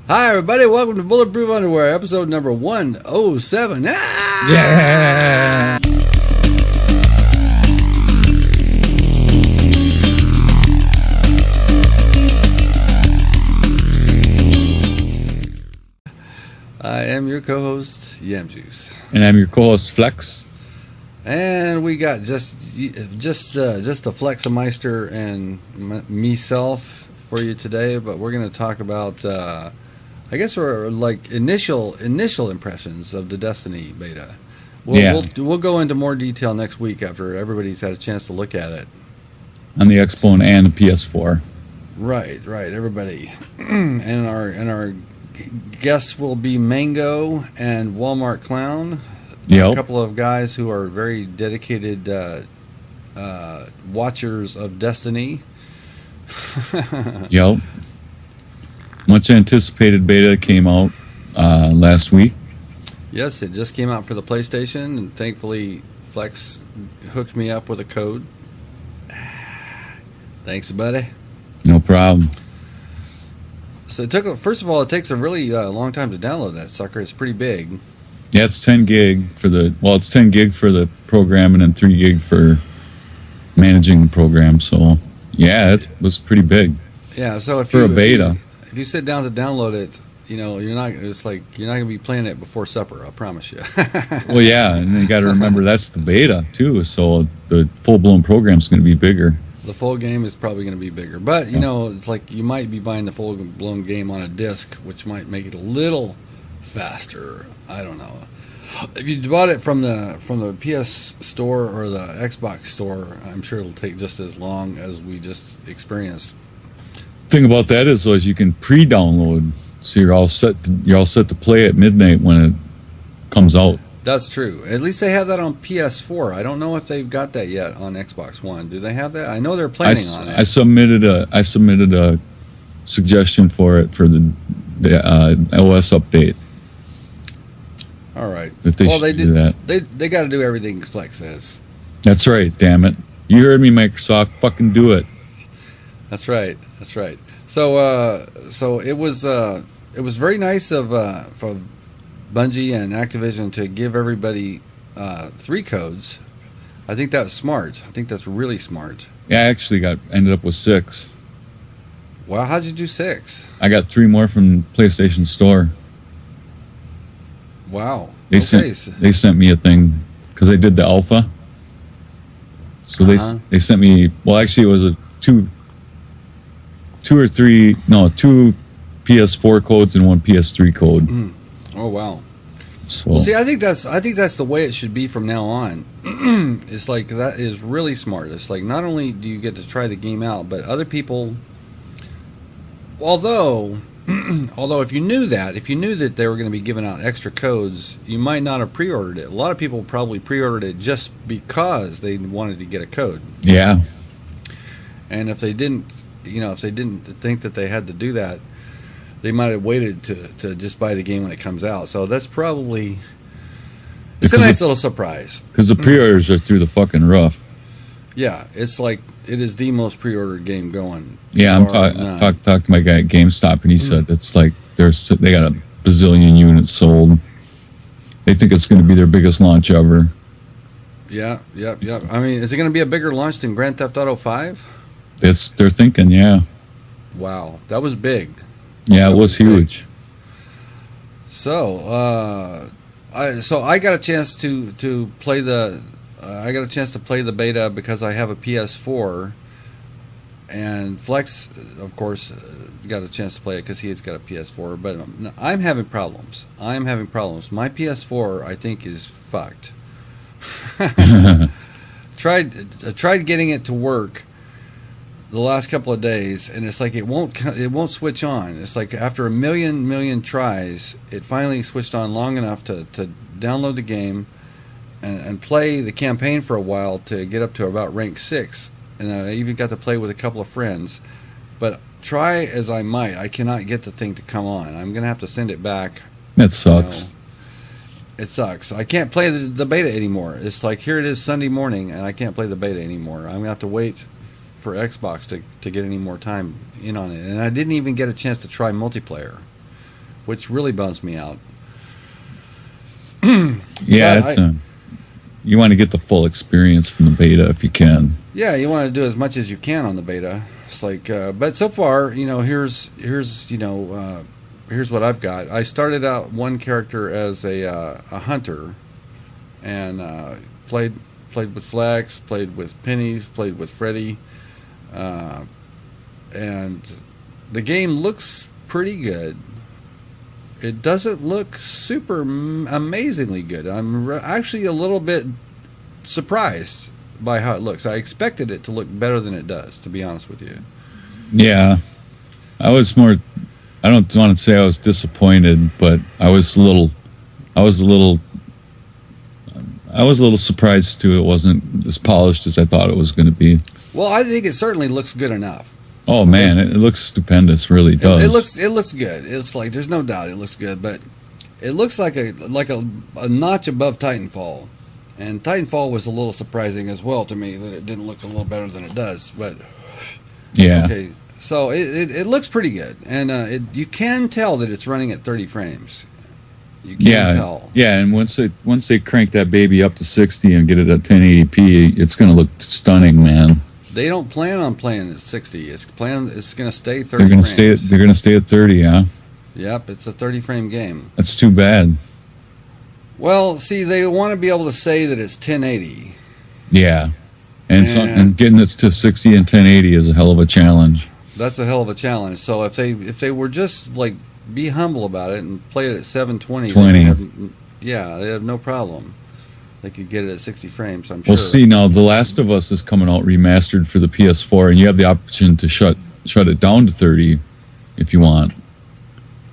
Hi, everybody. Welcome to Bulletproof Underwear, episode number 107. Ah! Yeah! I am your co-host, Yam Juice. And I'm your co-host, Flex. And we got just a Flexameister and myself for you today, but we're going to talk about, I guess, we're like initial impressions of the Destiny beta. We'll go into more detail next week after everybody's had a chance to look at it. On the Xbox and the PS4. Right, everybody. and our guests will be Mango and Walmart Clown. Yep. A couple of guys who are very dedicated watchers of Destiny. Yep. Much anticipated beta came out last week. Yes, it just came out for the PlayStation, and thankfully Flex hooked me up with a code. Thanks, buddy. No problem. So first of all, it takes a really long time to download that sucker. It's pretty big. Yeah, it's 10 gig for it's 10 gig for the program and then 3 gig for managing the program. So, yeah, it was pretty big. Yeah, so if you sit down to download it, you're not going to be playing it before supper, I promise you. Well, yeah, and you got to remember that's the beta too, so the full-blown program's going to be bigger. The full game is probably going to be bigger. But, it's like you might be buying the full-blown game on a disc, which might make it a little faster. I don't know. If you bought it from the PS store or the Xbox store, I'm sure it'll take just as long as we just experienced. Thing about that is you can pre-download, so you're all set to play at midnight when it comes out. That's true. At least they have that on PS4. I don't know if they've got that yet on Xbox One. Do they have that? I know they're planning on it. I submitted a suggestion for it for the OS update. All right. They do that. They got to do everything Flex says. That's right. Damn it! You heard me, Microsoft. Fucking do it. That's right. So it was very nice of Bungie and Activision to give everybody 3 codes. I think that's smart. I think that's really smart. Yeah, I actually ended up with 6. Wow, how'd you do 6? I got 3 more from PlayStation Store. Wow. They sent me a thing because they did the alpha. So they sent me. Well, actually, it was a 2 PS4 codes and 1 PS3 code. Oh wow. So, well, see, I think that's the way it should be from now on. It's like that is really smart. It's like not only do you get to try the game out, but other people. Although if you knew that they were going to be giving out extra codes, you might not have pre-ordered it. A lot of people probably pre-ordered it just because they wanted to get a code. Yeah. And if they didn't think that they had to do that, they might have waited to just buy the game when it comes out. So that's probably a nice little surprise. Because the pre-orders are through the fucking roof. Yeah, it's like it is the most pre-ordered game going. Yeah, I talked to my guy at GameStop, and he said it's like they got a bazillion units sold. They think it's going to be their biggest launch ever. Yeah. I mean, is it going to be a bigger launch than Grand Theft Auto 5? They're thinking, yeah. Wow, that was big. Yeah, it was huge. Big. So, I got a chance to play the. I got a chance to play the beta because I have a PS4, and Flex, of course, got a chance to play it because he's got a PS4. But I'm having problems. My PS4, I think, is fucked. Tried getting it to work the last couple of days, and it's like it won't switch on. It's like after a million tries, it finally switched on long enough to download the game. And play the campaign for a while to get up to about rank 6. And I even got to play with a couple of friends. But try as I might, I cannot get the thing to come on. I'm going to have to send it back. That sucks. It sucks. I can't play the beta anymore. It's like here it is Sunday morning, and I can't play the beta anymore. I'm going to have to wait for Xbox to get any more time in on it. And I didn't even get a chance to try multiplayer. which really bums me out. Yeah, you want to get the full experience from the beta if you can. Yeah, you want to do as much as you can on the beta. It's like, but so far, here's what I've got. I started out one character as a hunter, and played with Flex, played with Pennies, played with Freddy, and the game looks pretty good. It doesn't look super amazingly good. I'm actually a little bit surprised by how it looks. I expected it to look better than it does, to be honest with you. Yeah, I don't want to say I was disappointed, but I was a little surprised too. It wasn't as polished as I thought it was going to be. Well, I think it certainly looks good enough. Oh man, it looks stupendous. Really does. It looks good. It's like there's no doubt it looks good, but it looks like a notch above Titanfall, and Titanfall was a little surprising as well to me that it didn't look a little better than it does. But yeah, okay, so it looks pretty good, and you can tell that it's running at 30 frames. You can tell. Yeah, and once they crank that baby up to 60 and get it at 1080p, it's going to look stunning, man. They don't plan on playing at 60. It's going to stay 30 They're going to frames. They're going to stay at 30, yeah. Yep, it's a 30-frame game. That's too bad. Well, see, they want to be able to say that it's 1080. Yeah, and getting it to 60 and 1080 is a hell of a challenge. That's a hell of a challenge. So if they were just like be humble about it and play it at 720, they have no problem. They could get it at 60 frames, I'm sure. Well, see, now The Last of Us is coming out remastered for the PS4, and you have the option to shut it down to 30 if you want.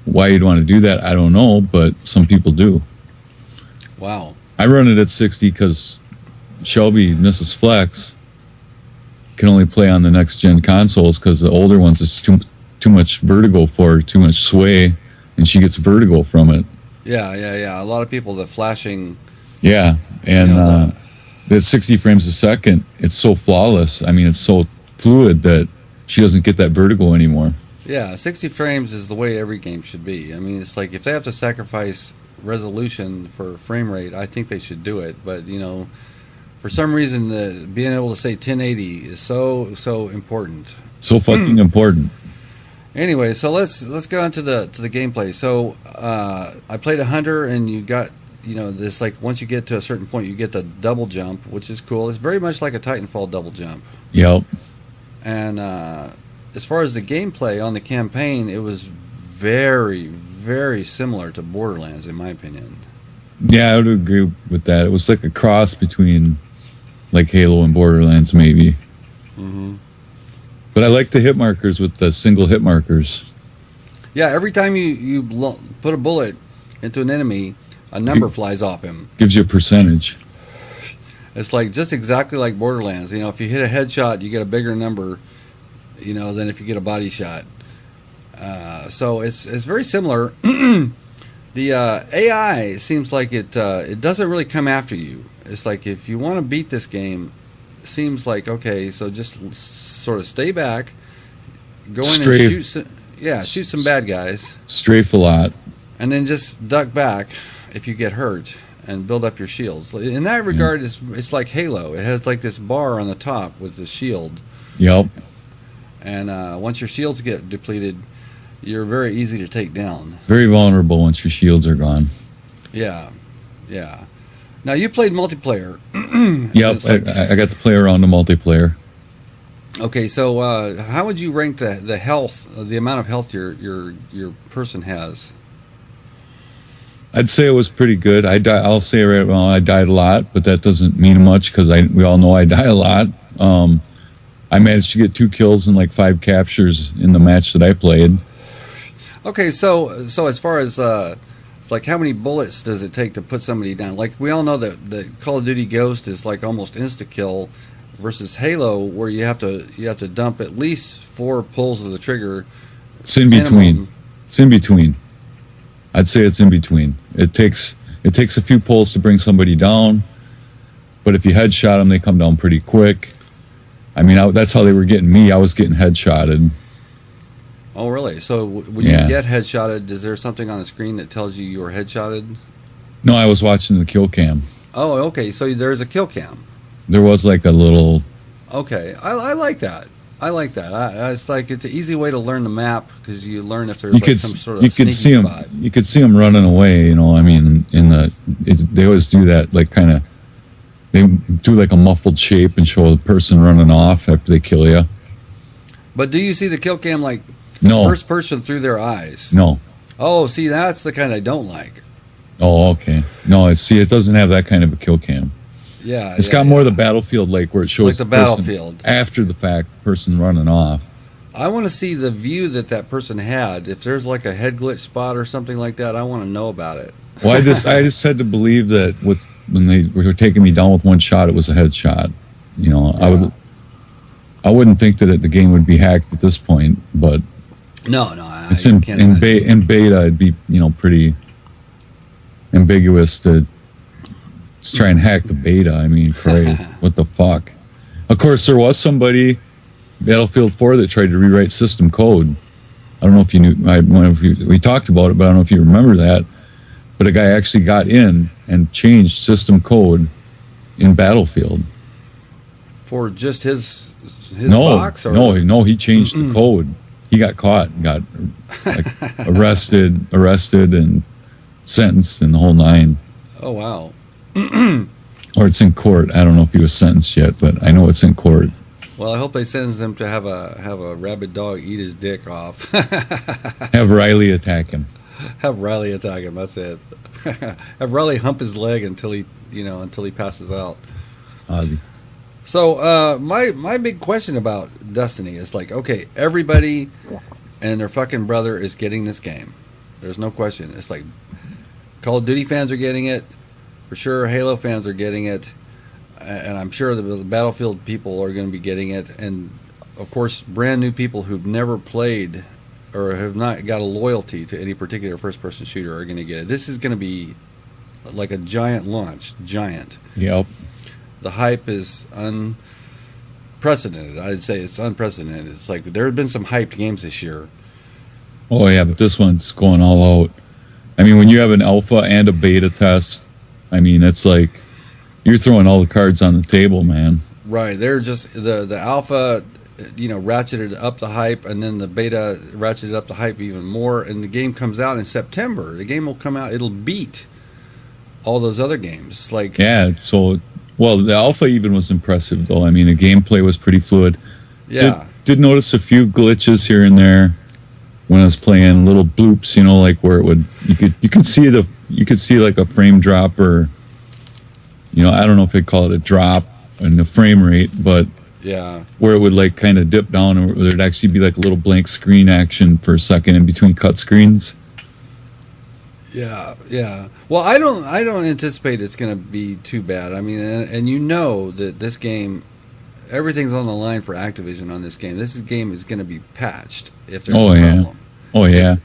Why you'd want to do that, I don't know, but some people do. Wow. I run it at 60 because Shelby, Mrs. Flex, can only play on the next-gen consoles because the older ones is too much vertigo for her, too much sway, and she gets vertigo from it. Yeah. A lot of people, the flashing... Yeah, and the 60 frames a second, it's so flawless. I mean, it's so fluid that she doesn't get that vertigo anymore. Yeah, 60 frames is the way every game should be. I mean, it's like if they have to sacrifice resolution for frame rate, I think they should do it. But, for some reason, being able to say 1080 is so important. So fucking important. Anyway, so let's go on to the gameplay. So I played a hunter, and you got... this like once you get to a certain point, you get the double jump, which is cool. It's very much like a Titanfall double jump. Yep. And as far as the gameplay on the campaign, it was very, very similar to Borderlands, in my opinion. Yeah, I would agree with that. It was like a cross between like Halo and Borderlands, maybe. Mm-hmm. But I like the hit markers with the single hit markers. Yeah, every time you put a bullet into an enemy, a number flies off him. Gives you a percentage. It's like just exactly like Borderlands. If you hit a headshot, you get a bigger number, than if you get a body shot. So it's very similar. The AI seems like it doesn't really come after you. It's like if you want to beat this game, it seems like, okay, so just sort of stay back, go in and shoot some bad guys. Strafe a lot. And then just duck back if you get hurt and build up your shields. In that regard, it's like Halo. It has like this bar on the top with the shield. Yep. And once your shields get depleted, you're very easy to take down. Very vulnerable once your shields are gone. Yeah. Now, you played multiplayer. Yep, I got to play around the multiplayer. Okay, so how would you rank the health, the amount of health your person has? I'd say it was pretty good. I'll say right now I died a lot, but that doesn't mean much because we all know I die a lot. I managed to get 2 kills and like 5 captures in the match that I played. Okay, so as far as it's like how many bullets does it take to put somebody down? Like we all know that the Call of Duty Ghost is like almost insta kill, versus Halo where you have to dump at least 4 pulls of the trigger. It's in between. It's in between. I'd say it's in between. It takes a few pulls to bring somebody down, but if you headshot them, they come down pretty quick. I mean, that's how they were getting me. I was getting headshotted. Oh, really? So when Yeah. you get headshotted, is there something on the screen that tells you were headshotted? No, I was watching the kill cam. Oh, okay. So there's a kill cam. There was like a little. Okay, I like that. I like that. It's like it's an easy way to learn the map because you learn if there's like some sort of you could see sneaky them. spot. You could see them running away. You know, I mean, they always do that. Like kind of, they do like a muffled shape and show the person running off after they kill you. But do you see the kill cam like No, first person through their eyes? no. Oh, see, that's the kind I don't like. Oh, okay. No, it doesn't have that kind of a kill cam. Yeah, It's got more of the Battlefield, like where it shows Like the person Battlefield. after the fact, the person running off. I want to see the view that person had. If there's like a head glitch spot or something like that, I want to know about it. Well, I just had to believe that when they were taking me down with one shot, it was a headshot. You know, Yeah. I wouldn't think that the game would be hacked at this point, but No, it's I can't in imagine. beta. It'd be pretty ambiguous to try and hack the beta. I mean, crazy. What the fuck? Of course, there was somebody, Battlefield 4, that tried to rewrite system code. I don't know if you knew. I don't know if we talked about it, but I don't know if you remember that. But a guy actually got in and changed system code in Battlefield. For just his No, box? Or? no, he changed the code. He got caught, and got like, arrested, and sentenced, and the whole nine. Oh, wow. Or it's in court. I don't know if he was sentenced yet, but I know it's in court. Well, I hope they sentence him to have a rabid dog eat his dick off. Have Riley attack him. Have Riley attack him. That's it. Have Riley hump his leg until he passes out. So my big question about Destiny is like, okay, everybody and their fucking brother is getting this game. There's no question. It's like Call of Duty fans are getting it. For sure, Halo fans are getting it. And I'm sure the Battlefield people are going to be getting it. And, of course, brand new people who've never played or have not got a loyalty to any particular first-person shooter are going to get it. This is going to be like a giant launch. Giant. Yep. The hype is unprecedented. I'd say it's unprecedented. It's like there have been some hyped games this year. Oh, yeah, but this one's going all out. I mean, when you have an alpha and a beta test, I mean, it's like you're throwing all the cards on the table, man. Right. They're just the alpha, ratcheted up the hype, and then the beta ratcheted up the hype even more. And the game comes out in September. The game will come out. It'll beat all those other games. Like Yeah. So, well, the alpha even was impressive, though. I mean, the gameplay was pretty fluid. yeah, Did notice a few glitches here and there when I was playing, little bloops, like where it would you could see like a frame drop, or I don't know if they'd call it a drop in the frame rate, but yeah. where it would like kind of dip down, or there'd actually be like a little blank screen action for a second in between cut screens. Yeah, yeah. Well, I don't anticipate it's going to be too bad. I mean, and that this game, everything's on the line for Activision on this game. This game is going to be patched if there's a problem. Oh yeah.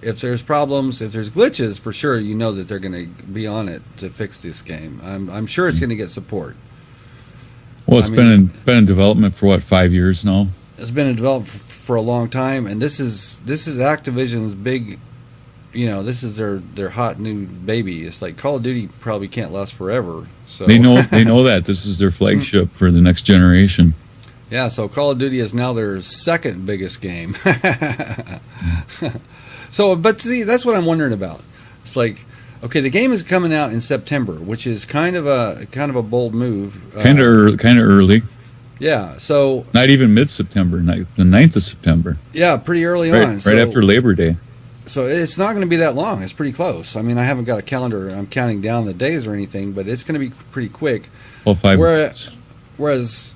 If there's problems, if there's glitches, for sure, that they're going to be on it to fix this game. I'm sure it's going to get support. Well, it's been in development for what, 5 years now. It's been in development for a long time, and this is Activision's big. This is their hot new baby. It's like Call of Duty probably can't last forever. So They know that this is their flagship for the next generation. Yeah, so Call of Duty is now their second biggest game. So, but see, that's what I'm wondering about. It's like, okay, the game is coming out in September, which is kind of a bold move. Kind of early. Yeah, so Not even mid-September, the 9th of September. yeah, pretty early on. Right after Labor Day. So it's not going to be that long. It's pretty close. I mean, I haven't got a calendar. I'm counting down the days or anything, but it's going to be pretty quick. Well, 5 months. Whereas,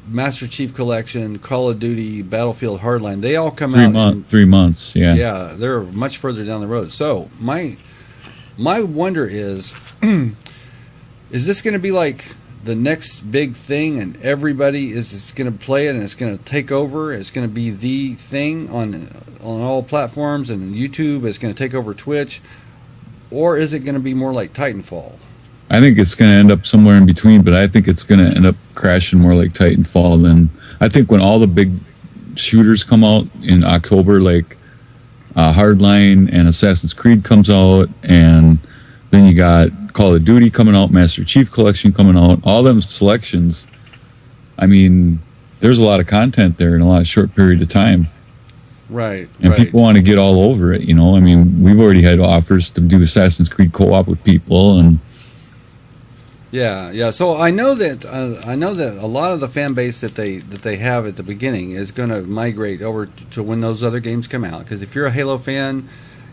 Master Chief Collection, Call of Duty, Battlefield Hardline, they all come out 3 months, yeah. Yeah, they're much further down the road. So my wonder is this going to be like the next big thing, and everybody is going to play it, and it's going to take over? It's going to be the thing on all platforms, and YouTube is going to take over Twitch, or is it going to be more like Titanfall? I think it's going to end up somewhere in between, but I think it's going to end up crashing more like Titanfall than I think when all the big shooters come out in October, like Hardline and Assassin's Creed comes out, and then you got Call of Duty coming out, Master Chief Collection coming out, all them selections. I mean, there's a lot of content there in a lot of short period of time. Right. And people want to get all over it, you know. I mean, we've already had offers to do Assassin's Creed co-op with people, and yeah. So I know that a lot of the fan base that they have at the beginning is going to migrate over to when those other games come out. Because if you're a Halo fan,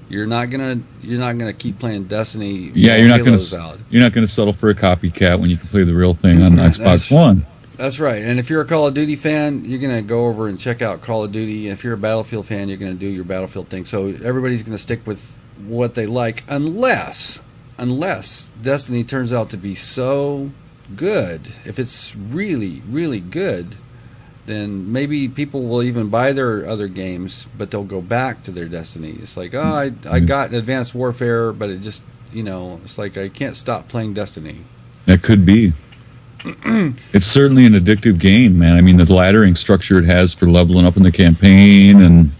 you're not gonna keep playing Destiny. Yeah, you're not gonna settle for a copycat when you can play the real thing on Xbox One. That's right. And if you're a Call of Duty fan, you're going to go over and check out Call of Duty. If you're a Battlefield fan, you're going to do your Battlefield thing. So everybody's going to stick with what they like, unless Destiny turns out to be so good. If it's really, really good, then maybe people will even buy their other games, but they'll go back to their Destiny. It's like, oh, I got Advanced Warfare, but it just, it's like I can't stop playing Destiny. That could be. It's certainly an addictive game, man. I mean, the laddering structure it has for leveling up in the campaign, and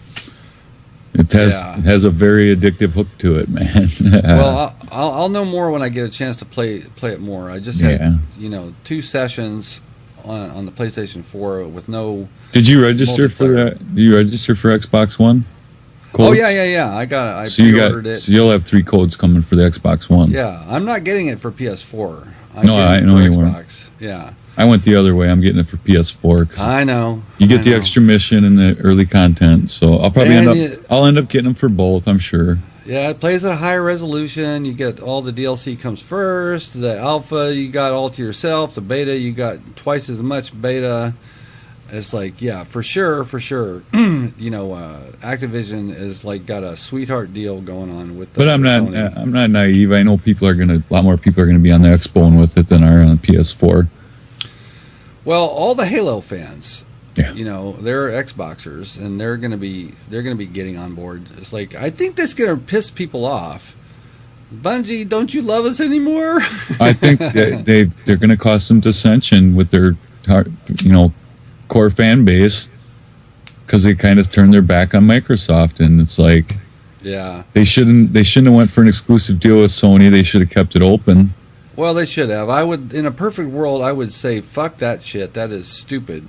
it has a very addictive hook to it, man. Well, I'll know more when I get a chance to play it more. I just had 2 sessions on the PlayStation 4 with no. Did you register for that? Did you register for Xbox One? Codes? Oh yeah. I got it. I pre-ordered it. So you'll have 3 codes coming for the Xbox One. Yeah, I'm not getting it for PS4. I know you weren't. Yeah. I went the other way. I'm getting it for PS4. 'Cause I know. You get the extra mission and the early content, so I'll probably end up getting them for both, I'm sure. Yeah, it plays at a higher resolution. You get all the DLC comes first. The alpha you got all to yourself. The beta you got twice as much beta. It's like, yeah, for sure. Activision is like got a sweetheart deal going on with. But I'm not naive. I know a lot more people are gonna be on the Xbone with it than are on the PS4. Well, all the Halo fans, they're Xboxers, and they're gonna be getting on board. It's like, I think that's gonna piss people off. Bungie, don't you love us anymore? I think they're gonna cause some dissension with their core fan base, because they kind of turned their back on Microsoft, and it's like, yeah, they shouldn't have went for an exclusive deal with Sony. They should have kept it open. Well, they should have. I would, in a perfect world, I would say, fuck that shit. That is stupid.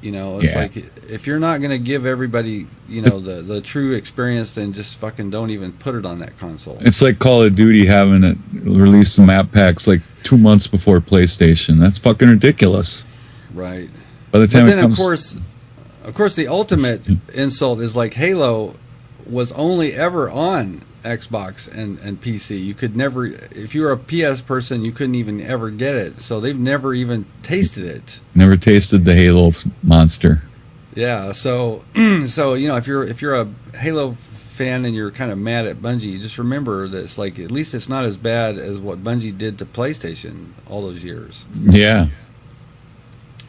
It's like, if you're not going to give everybody, the true experience, then just fucking don't even put it on that console. It's like Call of Duty having it release the map packs like 2 months before PlayStation. That's fucking ridiculous. Right. By the time but then, of course, the ultimate insult is like Halo was only ever on Xbox and PC. You could never, if you were a PS person, you couldn't even ever get it. So they've never even tasted it. Never tasted the Halo monster. Yeah. So if you're a Halo fan and you're kind of mad at Bungie, just remember that it's like, at least it's not as bad as what Bungie did to PlayStation all those years. Yeah.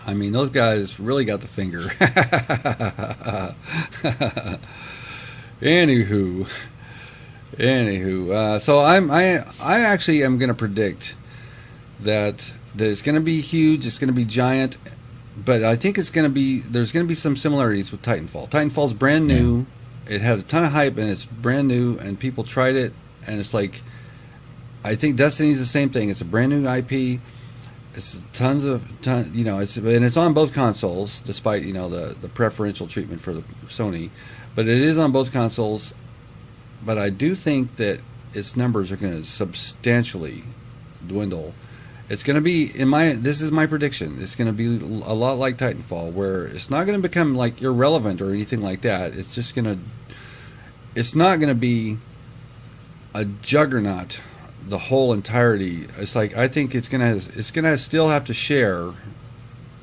I mean, those guys really got the finger. Anywho, so I actually am going to predict that it's going to be huge. It's going to be giant, but I think there's going to be some similarities with Titanfall. Titanfall's brand new. It had a ton of hype, and it's brand new, and people tried it, and it's like, I think Destiny's the same thing. It's a brand new IP. It's it's on both consoles, despite the preferential treatment for the Sony, but it is on both consoles. But I do think that its numbers are going to substantially dwindle. It's going to be this is my prediction. It's going to be a lot like Titanfall, where it's not going to become like irrelevant or anything like that. It's not going to be a juggernaut. The whole entirety. It's like, I think it's gonna still have to share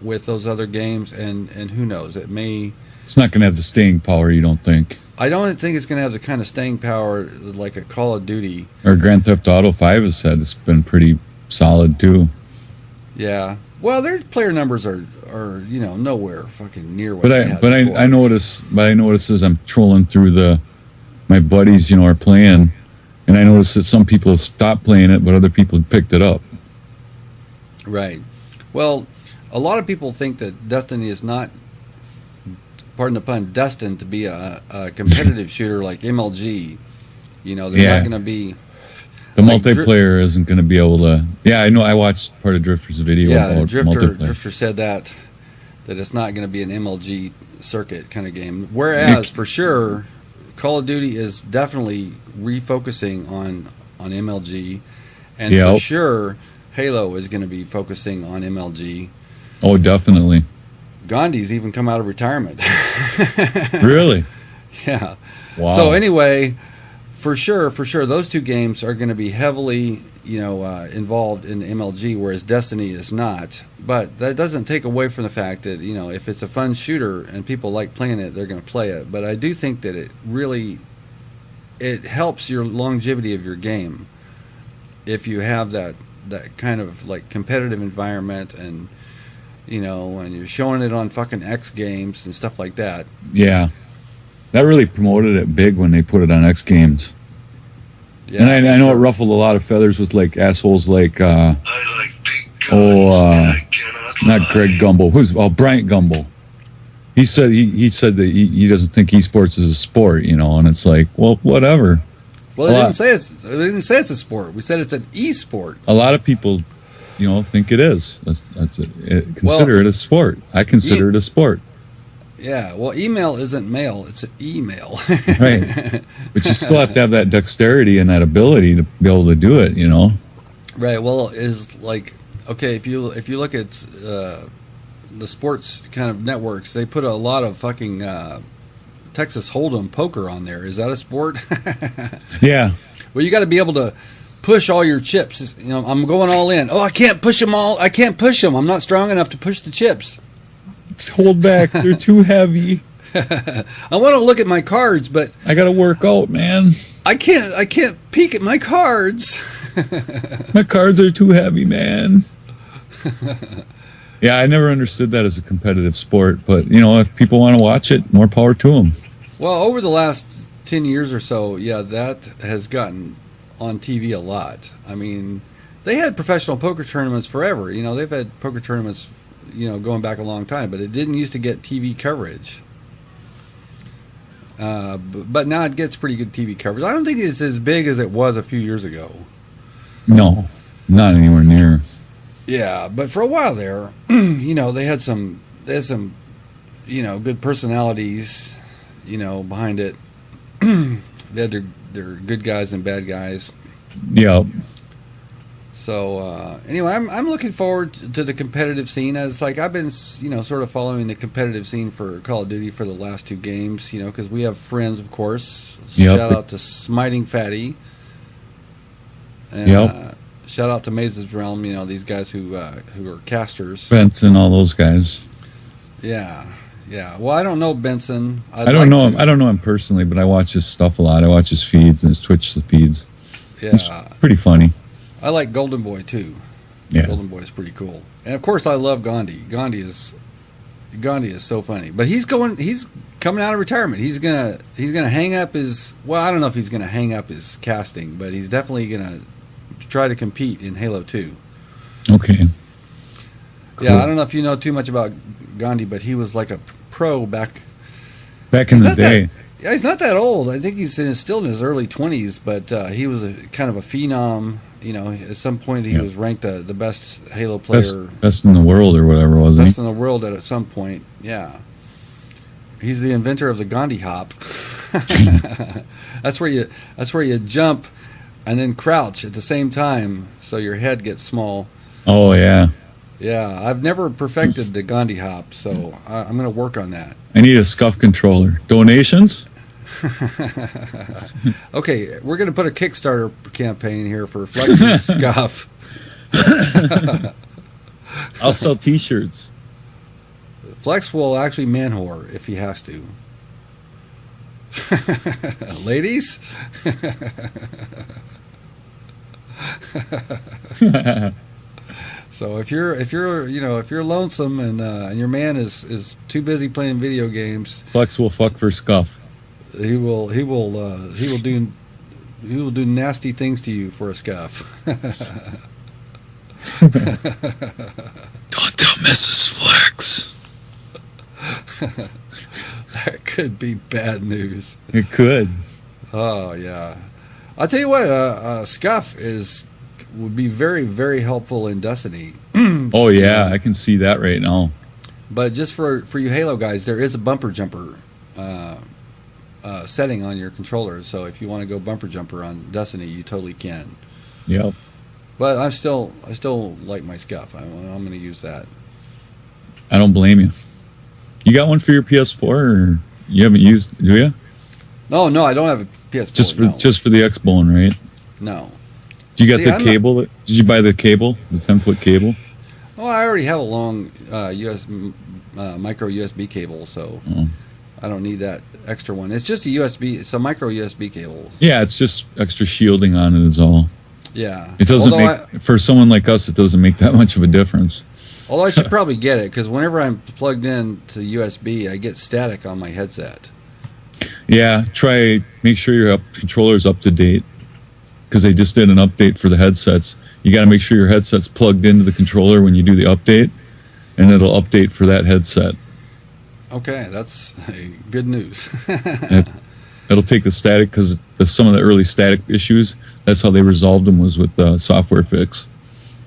with those other games, and who knows, it's not gonna have the staying power, you don't think? I don't think it's gonna have the kind of staying power like a Call of Duty or Grand Theft Auto 5 has said. It's been pretty solid too. Yeah, well, their player numbers are nowhere fucking near what they had before. I notice as I'm trolling through my buddies are playing. And I noticed that some people have stopped playing it, but other people have picked it up. Right. Well, a lot of people think that Destiny is not pardon the pun, destined to be a competitive shooter like MLG. You know, they're Yeah. not going to be. The like multiplayer isn't going to be able to. Yeah, I know. I watched part of Drifter's video Yeah, about multiplayer. Drifter said that it's not going to be an MLG circuit kind of game. Whereas, for sure, Call of Duty is definitely refocusing on MLG, and Yep. for sure, Halo is going to be focusing on MLG. Oh, definitely. Gandhi's even come out of retirement. Really? Yeah. Wow. So anyway, for sure, those two games are going to be heavily, involved in MLG, whereas Destiny is not. But that doesn't take away from the fact that, if it's a fun shooter and people like playing it, they're going to play it. But I do think that it helps your longevity of your game if you have that kind of like competitive environment, and and you're showing it on fucking X Games and stuff like that. Yeah. That really promoted it big when they put it on X Games. Yeah, And I know sure. it ruffled a lot of feathers with like assholes like I like big guns, and I cannot not lie. Greg Gumbel. Bryant Gumbel. He said that he doesn't think esports is a sport, and it's like, well, whatever. Well, they didn't say it's a sport. We said it's an e-sport. A lot of people, think it is. Consider it a sport. I consider it a sport. Yeah, well, email isn't mail; it's an email. Right. But you still have to have that dexterity and that ability to be able to do it, Right. Well, is like, okay, if you look at the sports kind of networks, they put a lot of fucking Texas Hold'em poker on there. Is that a sport? Yeah. Well, you got to be able to push all your chips. I'm going all in. Oh, I can't push them all. I can't push them. I'm not strong enough to push the chips. Hold back. They're too heavy. I want to look at my cards, but I got to work out, man. I can't peek at my cards. My cards are too heavy, man. Yeah, I never understood that as a competitive sport, but if people want to watch it, more power to them. Well, over the last 10 years or so, yeah, that has gotten on TV a lot. I mean, they had professional poker tournaments forever. They've had poker tournaments, going back a long time, but it didn't used to get TV coverage. But now it gets pretty good TV coverage. I don't think it's as big as it was a few years ago. No, not anywhere near. Yeah, but for a while there, they had some good personalities, behind it. They had their good guys and bad guys. Yeah. So anyway, I'm looking forward to the competitive scene. As like I've been sort of following the competitive scene for Call of Duty for the last two games. Because we have friends, of course. Yep. Shout out to Smiting Fatty. And, Yep. Shout out to Mazes Realm. These guys who are casters. Benson, all those guys. Yeah. Well, I don't know Benson. I don't know him. I don't know him personally, but I watch his stuff a lot. I watch his feeds and his Twitch feeds. Yeah. He's pretty funny. I like Golden Boy too. Yeah. Golden Boy is pretty cool, and of course I love Gandhi. Gandhi is so funny, but he's coming out of retirement. He's gonna hang up his. Well, I don't know if he's gonna hang up his casting, but he's definitely gonna try to compete in Halo 2. Okay. Cool. Yeah, I don't know if you know too much about Gandhi, but he was like a pro back in the day. Yeah, he's not that old. I think he's still in his early 20s, but he was kind of a phenom. At some point he was ranked the best Halo player. Best in the world or whatever, wasn't Best he? in the world at some point, yeah. He's the inventor of the Gandhi hop. That's where you jump and then crouch at the same time so your head gets small. Oh, yeah. Yeah, I've never perfected the Gandhi hop, so I'm going to work on that. I need a scuff controller. Donations? Okay, we're going to put a Kickstarter campaign here for Flex's scuff. I'll sell T-shirts. Flex will actually man whore if he has to. Ladies? So if you're lonesome and your man is too busy playing video games, Flex will fuck for scuff. he will do nasty things to you for a scuff. Don't tell Mrs. Flex. That could be bad news. It could. Oh yeah, I'll tell you what. Scuff would be very, very helpful in Destiny. Oh yeah, I can see that right now. But just for you Halo guys, there is a bumper jumper setting on your controller. So if you want to go bumper jumper on Destiny, you totally can. Yep. But I still like my Scuff. I'm going to use that. I don't blame you. You got one for your PS4, or you haven't used? Do you? No, I don't have a PS4. Just for the X-Bone, right? No. Do you got the cable? Did you buy the cable, the 10-foot cable? Oh, I already have a long micro USB cable, so I don't need that extra one. It's just a USB. It's a micro USB cable. Yeah, it's just extra shielding on it is all. Yeah. It doesn't for someone like us, it doesn't make that much of a difference. Although I should probably get it, because whenever I'm plugged in to USB, I get static on my headset. Yeah, make sure your controller's up to date, because they just did an update for the headsets. You got to make sure your headset's plugged into the controller when you do the update, and it'll update for that headset. Okay, that's good news. It'll take the static, because some of the early static issues, that's how they resolved them, was with the software fix.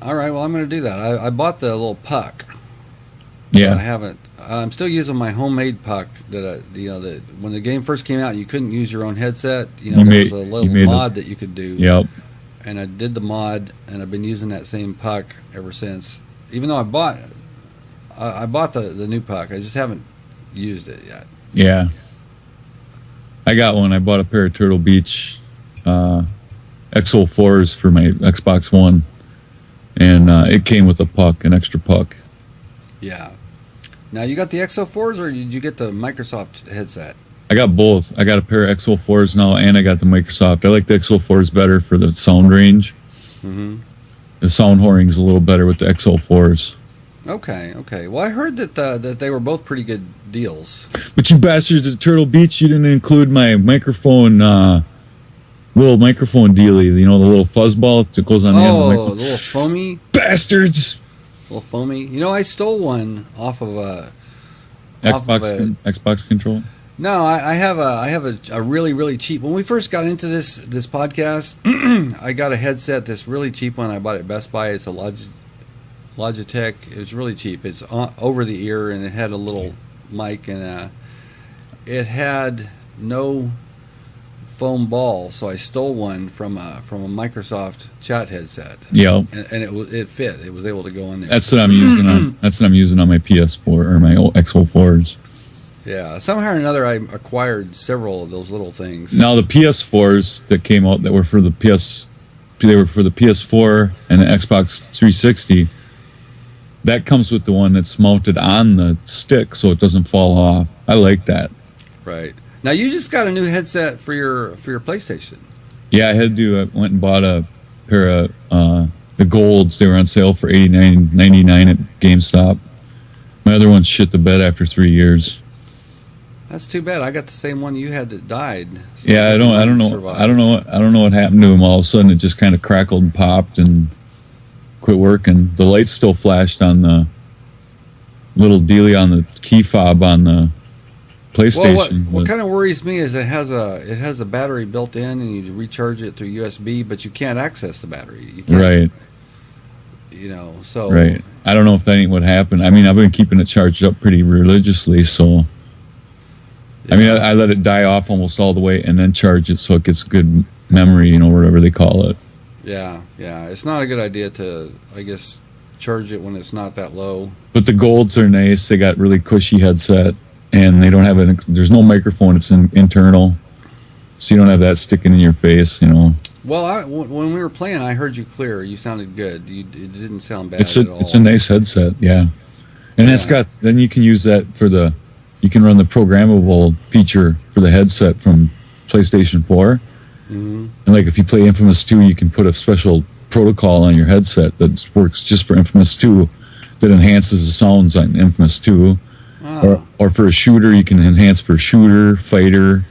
All right, well, I'm going to do that. I bought the little puck. Yeah. I haven't. I'm still using my homemade puck that when the game first came out, you couldn't use your own headset. There was a little mod that you could do. Yep. And I did the mod, and I've been using that same puck ever since. Even though I bought the new puck, I just haven't used it yet. Yeah. I got one. I bought a pair of Turtle Beach XO4s for my Xbox One, and it came with a puck, an extra puck. Yeah. Now, you got the XO4s, or did you get the Microsoft headset? I got both. I got a pair of XO4s now, and I got the Microsoft. I like the XO4s better for the sound range. Mm-hmm. The sound whoring's a little better with the XO4s. Okay. Well, I heard that they were both pretty good deals. But you bastards at Turtle Beach, you didn't include my microphone, little microphone dealie. The little fuzzball that goes on the end of the microphone. The little foamy? Bastards! Little foamy. I stole one off of a Xbox controller. No, I have a really, really cheap. When we first got into this podcast, I got a headset, this really cheap one. I bought it at Best Buy. It's a Logitech. It was really cheap. It's over the ear, and it had a little mic, and it had no foam ball. So I stole one from a Microsoft chat headset. Yeah, and it fit. It was able to go in there. That's what I'm using on. That's what I'm using on my PS4 or my XO4s. Yeah, somehow or another, I acquired several of those little things. Now the PS4s that came out that were for the PS4 and the Xbox 360. That comes with the one that's mounted on the stick, so it doesn't fall off. I like that. Right. Now you just got a new headset for your PlayStation. Yeah, I went and bought a pair of the golds. They were on sale for $89.99 at GameStop. My other one shit the bed after 3 years. That's too bad. I got the same one you had that died. So yeah, I don't know what happened to him. All of a sudden, it just kind of crackled and popped and quit working. The lights still flashed on the little dealie on the key fob on the PlayStation. Well, what kind of worries me is it has a battery built in, and you recharge it through USB, but you can't access the battery. You can't, right. So right. I don't know if that ain't what happened. I mean, I've been keeping it charged up pretty religiously, so. Yeah. I mean, I let it die off almost all the way and then charge it so it gets good memory, whatever they call it. Yeah. It's not a good idea to, I guess, charge it when it's not that low. But the golds are nice. They got really cushy headset, and they don't have there's no microphone. It's internal, so you don't have that sticking in your face, Well, when we were playing, I heard you clear. You sounded good. It didn't sound bad at all. It's a nice headset, yeah. And it's got, then you can use that you can run the programmable feature for the headset from PlayStation 4. Mm-hmm. And like if you play Infamous 2, you can put a special protocol on your headset that works just for Infamous 2 that enhances the sounds on Infamous 2. Oh. Or for a shooter, you can enhance for shooter, fighter,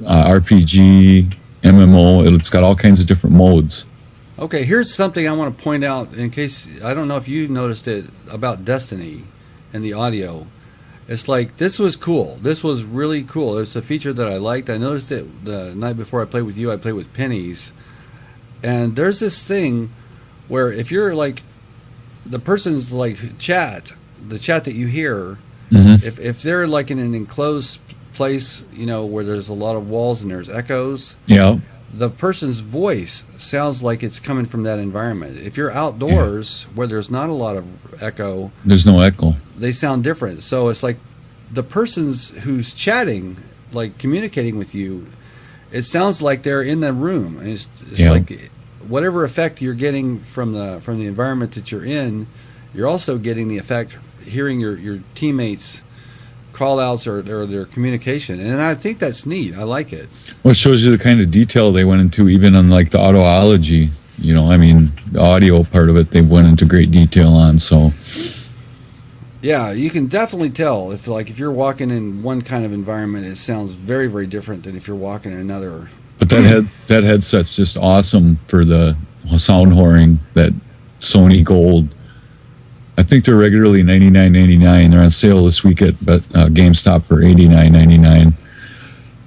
RPG, MMO. It's got all kinds of different modes. Okay, here's something I want to point out in case, I don't know if you noticed it about Destiny and the audio. It's like, this was cool. This was really cool. It's a feature that I liked. I noticed it the night before I played with you. I played with pennies. And there's this thing where if you're like, the person's like the chat that you hear, if they're like in an enclosed place, where there's a lot of walls and there's echoes, the person's voice sounds like it's coming from that environment. If you're outdoors where there's not a lot of echo, there's no echo. They sound different. So it's like the person's who's chatting, like communicating with you, it sounds like they're in the room. And it's like whatever effect you're getting from the environment that you're in, you're also getting the effect hearing your teammates call outs or their communication. And I think that's neat. I like it. Well, it shows you the kind of detail they went into, even on like the autoology. The audio part of it, they went into great detail on. So, yeah, you can definitely tell if you're walking in one kind of environment, it sounds very, very different than if you're walking in another. But that headset's just awesome for the sound whoring. That Sony Gold. I think they're regularly $99.99. They're on sale this week at GameStop for $89.99.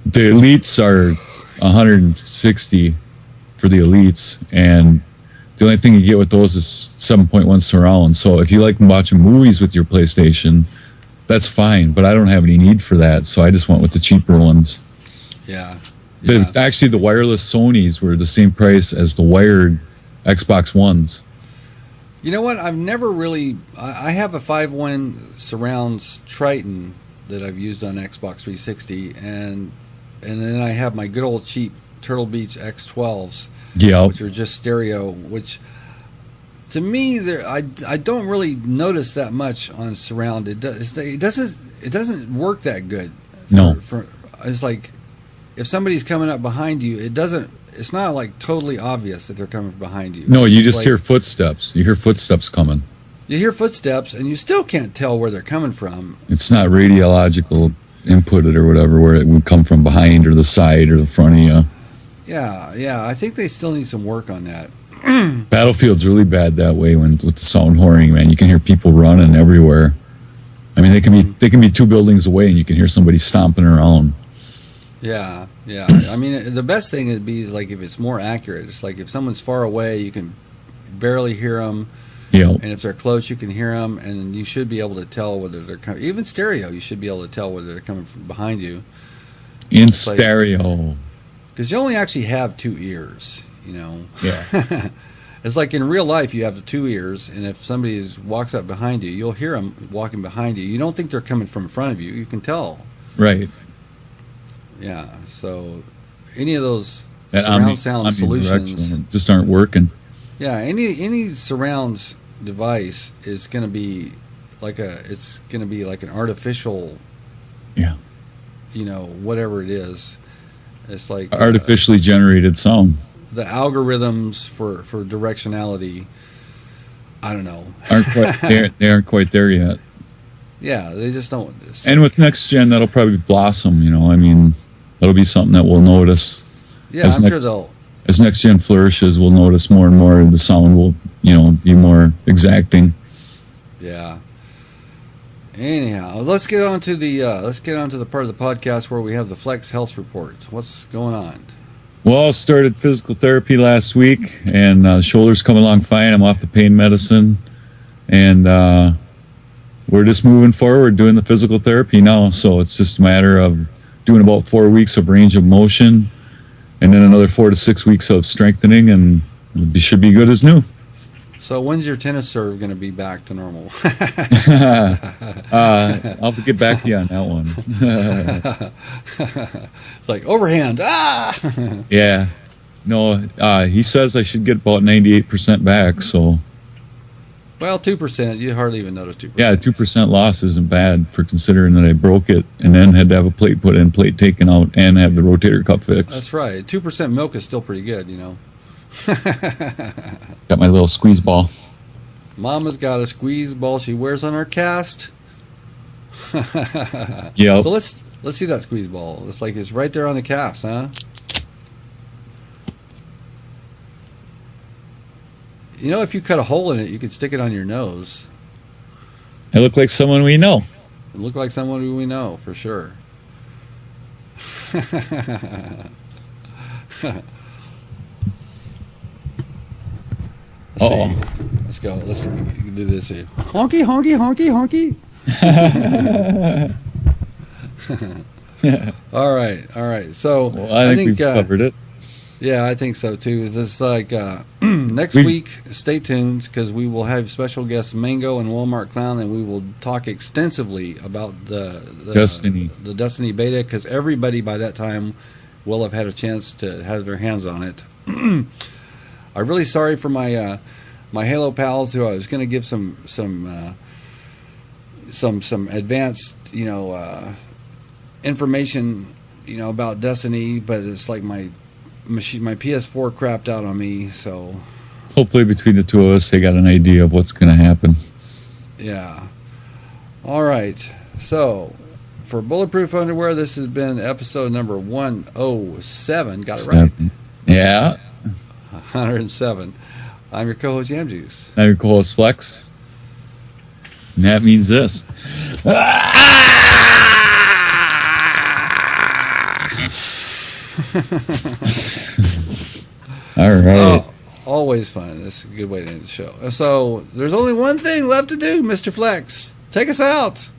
The Elites are $160 for the Elites, and the only thing you get with those is 7.1 surround. So if you like watching movies with your PlayStation, that's fine. But I don't have any need for that, so I just went with the cheaper ones. Yeah. Actually, the wireless Sonys were the same price as the wired Xbox Ones. You know what? I've never really. I have a 5.1 surrounds Triton that I've used on Xbox 360, and then I have my good old cheap Turtle Beach X12s, which are just stereo. Which to me, I don't really notice that much on surround. It doesn't work that good. No, it's like if somebody's coming up behind you, it doesn't. It's not like totally obvious that they're coming behind you. No, you just hear footsteps. You hear footsteps coming. You hear footsteps, and you still can't tell where they're coming from. It's not radiological inputted or whatever, where it would come from behind or the side or the front of you. Yeah. I think they still need some work on that. Battlefield's really bad that way with the sound whoring, man. You can hear people running everywhere. I mean, they can be 2 buildings away, and you can hear somebody stomping around. Yeah. I mean, the best thing would be like if it's more accurate. It's like if someone's far away, you can barely hear them. Yeah. And if they're close, you can hear them, and you should be able to tell whether they're coming. Even stereo, you should be able to tell whether they're coming from behind you. In stereo. Because you only actually have 2 ears, Yeah. It's like in real life, you have the 2 ears, and if somebody walks up behind you, you'll hear them walking behind you. You don't think they're coming from in front of you. You can tell. Right. Yeah, so any of those surround sound solutions just aren't working. Yeah, any surrounds device is going to be like an artificial. Yeah. Whatever it is, it's like artificially generated sound. The algorithms for directionality, I don't know. They aren't quite there yet. Yeah, they just don't. And with next gen, that'll probably blossom. That'll be something that we'll notice. Yeah, I'm sure they'll. As next gen flourishes, we'll notice more and more. The sound will, be more exacting. Yeah. Anyhow, let's get on to the part of the podcast where we have the Flex Health Report. What's going on? Well, I started physical therapy last week, and shoulder's coming along fine. I'm off the pain medicine, and we're just moving forward doing the physical therapy now. So it's just a matter of doing about 4 weeks of range of motion, and then another 4 to 6 weeks of strengthening, and it should be good as new. So when's your tennis serve going to be back to normal? I'll have to get back to you on that one. It's like overhand. Yeah. No, he says I should get about 98% back, so. Well, 2%. You hardly even notice 2%. Yeah, 2% loss isn't bad for considering that I broke it and then had to have a plate put in, plate taken out, and have the rotator cuff fixed. That's right. 2% milk is still pretty good, Got my little squeeze ball. Mama's got a squeeze ball she wears on her cast. Yeah. So let's see that squeeze ball. It's like it's right there on the cast, huh? If you cut a hole in it, you could stick it on your nose. I look like someone we know. It looked like someone who we know for sure. Uh-oh. Let's go. Let's do this here. Honky, honky, honky, honky. All right. So Well, I think we've covered it. Yeah, I think so too. It's like next week. Stay tuned because we will have special guests Mango and Walmart Clown, and we will talk extensively about the Destiny beta because everybody by that time will have had a chance to have their hands on it. I'm really sorry for my my Halo pals who I was going to give some advanced information about Destiny, but it's like my PS4 crapped out on me, so Hopefully between the two of us, they got an idea of what's going to happen. yeah. All right. So for Bulletproof Underwear, this has been episode number 107. Got it right? Yeah. 107. I'm your co-host, Yam Juice. I'm your co-host, Flex. And that means this. All right. Oh, always fun. That's a good way to end the show. So there's only one thing left to do, Mr. Flex. Take us out.